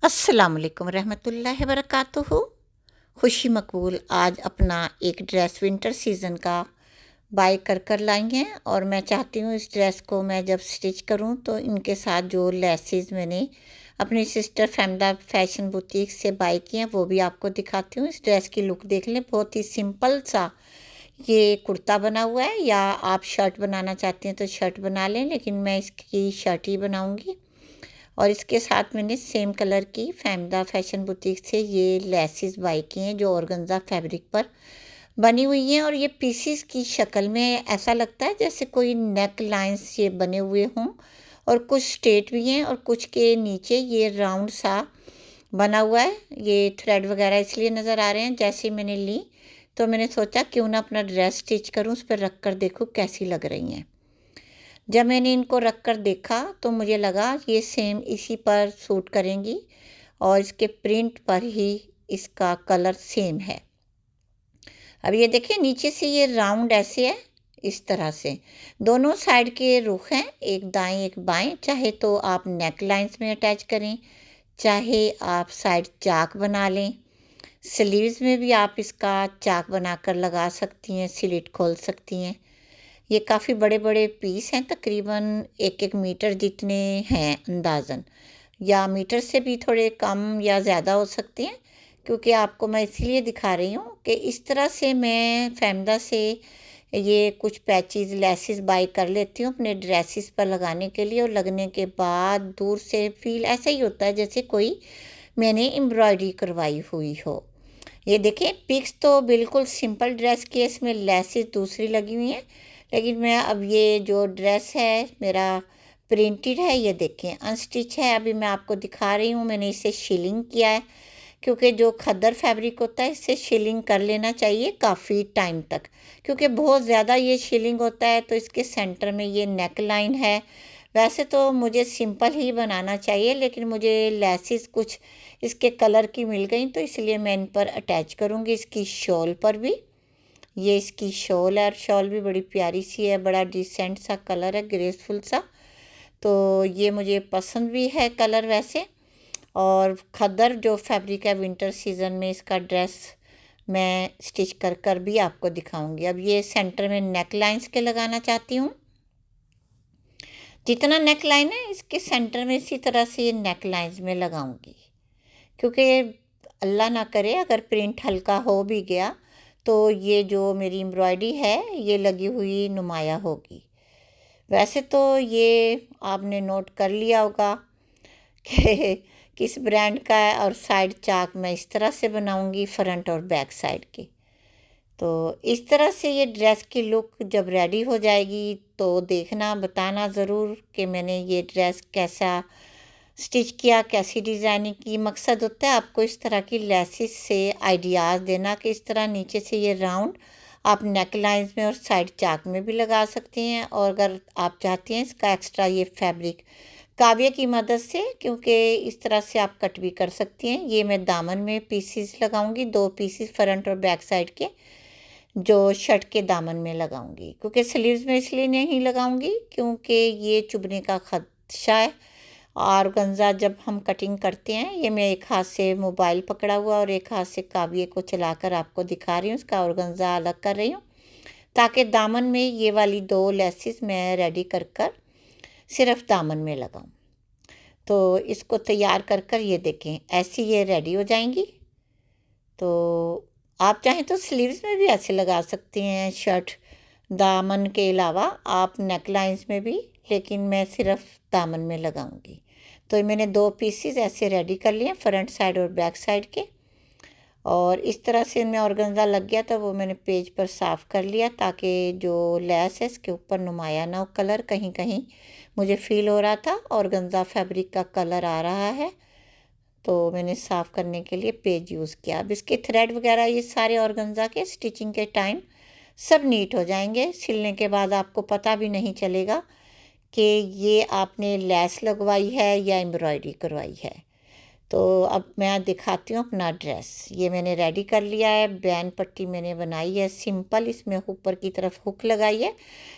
अस्सलाम वालेकुम रहमतुल्लाहि वबरकातुहू। खुशी मकबूल आज अपना एक ड्रेस विंटर सीज़न का बाय कर लाई हैं और मैं चाहती हूँ इस ड्रेस को मैं जब स्टिच करूँ तो इनके साथ जो लेसेस मैंने अपनी सिस्टर फैमिला फैशन बुटीक से बाय किए हैं वो भी आपको दिखाती हूँ। इस ड्रेस की लुक देख लें, बहुत ही सिंपल सा ये कुर्ता बना हुआ है, या आप शर्ट बनाना चाहती हैं तो शर्ट बना लें, लेकिन मैं इसकी शर्ट ही बनाऊँगी। और इसके साथ मैंने सेम कलर की फैमिला फैशन बुटीक से ये लेसेस बाय की हैं जो ऑर्गेन्जा फैब्रिक पर बनी हुई हैं, और ये पीसीस की शक्ल में ऐसा लगता है जैसे कोई नेक लाइंस ये बने हुए हों, और कुछ स्ट्रेट भी हैं और कुछ के नीचे ये राउंड सा बना हुआ है। ये थ्रेड वगैरह इसलिए नज़र आ रहे हैं। जैसे ही मैंने ली तो मैंने सोचा क्यों ना अपना ड्रेस स्टिच करूं, उस पर रख कर देखूं कैसी लग रही हैं। जब मैंने इनको रख कर देखा तो मुझे लगा ये सेम इसी पर सूट करेंगी, और इसके प्रिंट पर ही इसका कलर सेम है। अब ये देखिए नीचे से ये राउंड ऐसे है, इस तरह से दोनों साइड के रुख हैं, एक दाएं एक बाएं। चाहे तो आप नेक लाइंस में अटैच करें, चाहे आप साइड चाक बना लें। स्लीव्स में भी आप इसका चाक बनाकर लगा सकती हैं, स्लिट खोल सकती हैं। ये काफ़ी बड़े बड़े पीस हैं, तकरीबन एक एक मीटर जितने हैं अंदाज़न, या मीटर से भी थोड़े कम या ज़्यादा हो सकते हैं, क्योंकि आपको मैं इसीलिए दिखा रही हूँ कि इस तरह से मैं फैमिला से ये कुछ पैचेस लेसेस बाय कर लेती हूँ अपने ड्रेसेस पर लगाने के लिए, और लगने के बाद दूर से फील ऐसा ही होता है जैसे कोई मैंने एम्ब्रॉयडरी करवाई हुई हो। ये देखें, पिक्स तो बिल्कुल सिंपल ड्रेस की है, इसमें लेसेस दूसरी लगी हुई हैं, लेकिन मैं अब ये जो ड्रेस है मेरा प्रिंटेड है, ये देखें अनस्टिच है। अभी मैं आपको दिखा रही हूँ, मैंने इसे शिलिंग किया है, क्योंकि जो खद्दर फैब्रिक होता है इससे शिलिंग कर लेना चाहिए काफ़ी टाइम तक, क्योंकि बहुत ज़्यादा ये शिलिंग होता है तो इसके सेंटर में ये नेक लाइन है। वैसे तो मुझे सिंपल ही बनाना चाहिए, लेकिन मुझे लेसिस कुछ इसके कलर की मिल गई तो इसलिए मैं इन पर अटैच करूँगी। इसकी शॉल पर भी, ये इसकी शॉल है, और शॉल भी बड़ी प्यारी सी है, बड़ा डिसेंट सा कलर है, ग्रेसफुल सा। तो ये मुझे पसंद भी है कलर वैसे। और खद्दर जो फैब्रिक है विंटर सीज़न में इसका ड्रेस मैं स्टिच कर भी आपको दिखाऊंगी। अब ये सेंटर में नेक लाइन्स के लगाना चाहती हूँ। जितना नेक लाइन है इसके सेंटर में इसी तरह से ये नेक लाइन्स में लगाऊंगी, क्योंकि अल्लाह ना करे अगर प्रिंट हल्का हो भी गया तो ये जो मेरी एम्ब्रॉयडरी है ये लगी हुई नुमाया होगी। वैसे तो ये आपने नोट कर लिया होगा कि किस ब्रांड का है, और साइड चाक मैं इस तरह से बनाऊंगी फ्रंट और बैक साइड की। तो इस तरह से ये ड्रेस की लुक जब रेडी हो जाएगी तो देखना, बताना ज़रूर कि मैंने ये ड्रेस कैसा स्टिच किया, कैसी डिज़ाइनिंग की। मकसद होता है आपको इस तरह की लेसिस से आइडियाज़ देना कि इस तरह नीचे से ये राउंड आप नेक लाइन्स में और साइड चाक में भी लगा सकती हैं, और अगर आप चाहती हैं इसका एक्स्ट्रा ये फैब्रिक काविया की मदद से, क्योंकि इस तरह से आप कट भी कर सकती हैं। ये मैं दामन में पीसीस लगाऊंगी, 2 पीसीस फ्रंट और बैक साइड के, जो शर्ट के दामन में लगाऊंगी। क्योंकि स्लीव्स में इसलिए नहीं लगाऊंगी क्योंकि ये चुभने का खदशा है। और गंजा जब हम कटिंग करते हैं, ये मैं एक हाथ से मोबाइल पकड़ा हुआ और एक हाथ से काविये को चलाकर आपको दिखा रही हूँ, इसका ऑर्गेन्जा अलग कर रही हूँ, ताकि दामन में ये वाली 2 लेसिस मैं रेडी कर सिर्फ दामन में लगाऊं। तो इसको तैयार कर ये देखें ऐसी ये रेडी हो जाएंगी। तो आप चाहें तो स्लीव्स में भी ऐसे लगा सकते हैं शर्ट, दामन के अलावा आप नेक लाइन्स में भी, लेकिन मैं सिर्फ दामन में लगाऊंगी। तो मैंने 2 पीसीस ऐसे रेडी कर लिए फ्रंट साइड और बैक साइड के, और इस तरह से इनमें ऑर्गेन्जा लग गया था वो मैंने पेज पर साफ़ कर लिया, ताकि जो लेस है इसके ऊपर नुमाया ना हो कलर। कहीं कहीं मुझे फ़ील हो रहा था ऑर्गेन्जा फैब्रिक का कलर आ रहा है, तो मैंने साफ़ करने के लिए पेज यूज़ किया। अब इसके थ्रेड वगैरह ये सारे ऑर्गेन्जा के स्टिचिंग के टाइम सब नीट हो जाएंगे, सिलने के बाद आपको पता भी नहीं चलेगा कि ये आपने लेस लगवाई है या एम्ब्रॉयडरी करवाई है। तो अब मैं दिखाती हूँ अपना ड्रेस। ये मैंने रेडी कर लिया है, बैन पट्टी मैंने बनाई है सिंपल, इसमें ऊपर की तरफ हुक लगाई है,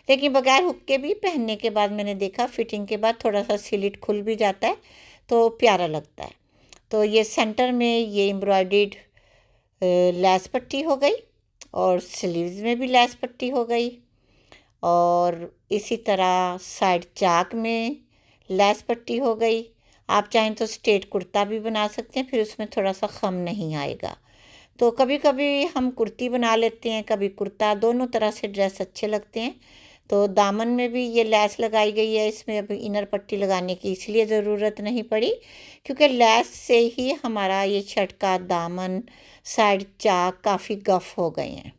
लेकिन बगैर हुक के भी पहनने के बाद मैंने देखा फिटिंग के बाद थोड़ा सा स्लिट खुल भी जाता है तो प्यारा लगता है। तो ये सेंटर में ये एम्ब्रॉयडर्ड लैस पट्टी हो गई और स्लीव्स में भी लैस पट्टी हो गई। और इसी तरह साइड चाक में लैस पट्टी हो गई। आप चाहें तो स्ट्रेट कुर्ता भी बना सकते हैं, फिर उसमें थोड़ा सा खम नहीं आएगा। तो कभी कभी हम कुर्ती बना लेते हैं, कभी कुर्ता, दोनों तरह से ड्रेस अच्छे लगते हैं। तो दामन में भी ये लैस लगाई गई है, इसमें अभी इनर पट्टी लगाने की इसलिए ज़रूरत नहीं पड़ी क्योंकि लैस से ही हमारा ये शर्ट का दामन, साइड चाक काफ़ी गफ हो गए हैं।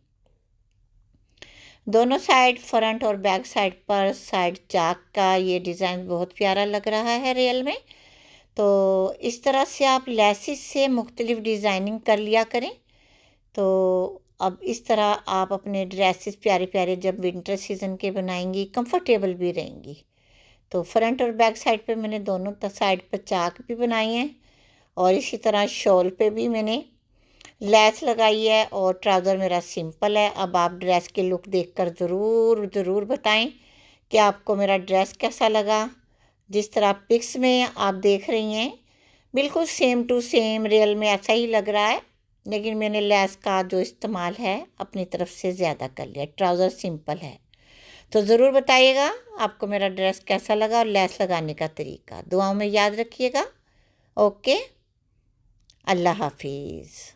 दोनों साइड, फ्रंट और बैक साइड पर साइड चाक का ये डिज़ाइन बहुत प्यारा लग रहा है रियल में। तो इस तरह से आप लेसिस से मुख्तलिफ डिज़ाइनिंग कर लिया करें। तो अब इस तरह आप अपने ड्रेसेस प्यारे प्यारे जब विंटर सीज़न के बनाएंगी, कंफर्टेबल भी रहेंगी। तो फ्रंट और बैक साइड पे मैंने दोनों साइड पर चाक भी बनाई हैं और इसी तरह शॉल पे भी मैंने लैस लगाई है और ट्राउज़र मेरा सिंपल है। अब आप ड्रेस के लुक देखकर ज़रूर ज़रूर बताएं कि आपको मेरा ड्रेस कैसा लगा। जिस तरह पिक्स में आप देख रही हैं बिल्कुल सेम टू सेम रियल में ऐसा ही लग रहा है, लेकिन मैंने लैस का जो इस्तेमाल है अपनी तरफ से ज़्यादा कर लिया। ट्राउज़र सिंपल है। तो ज़रूर बताइएगा आपको मेरा ड्रेस कैसा लगा और लैस लगाने का तरीका। दुआओं में याद रखिएगा। ओके, अल्लाह हाफिज़।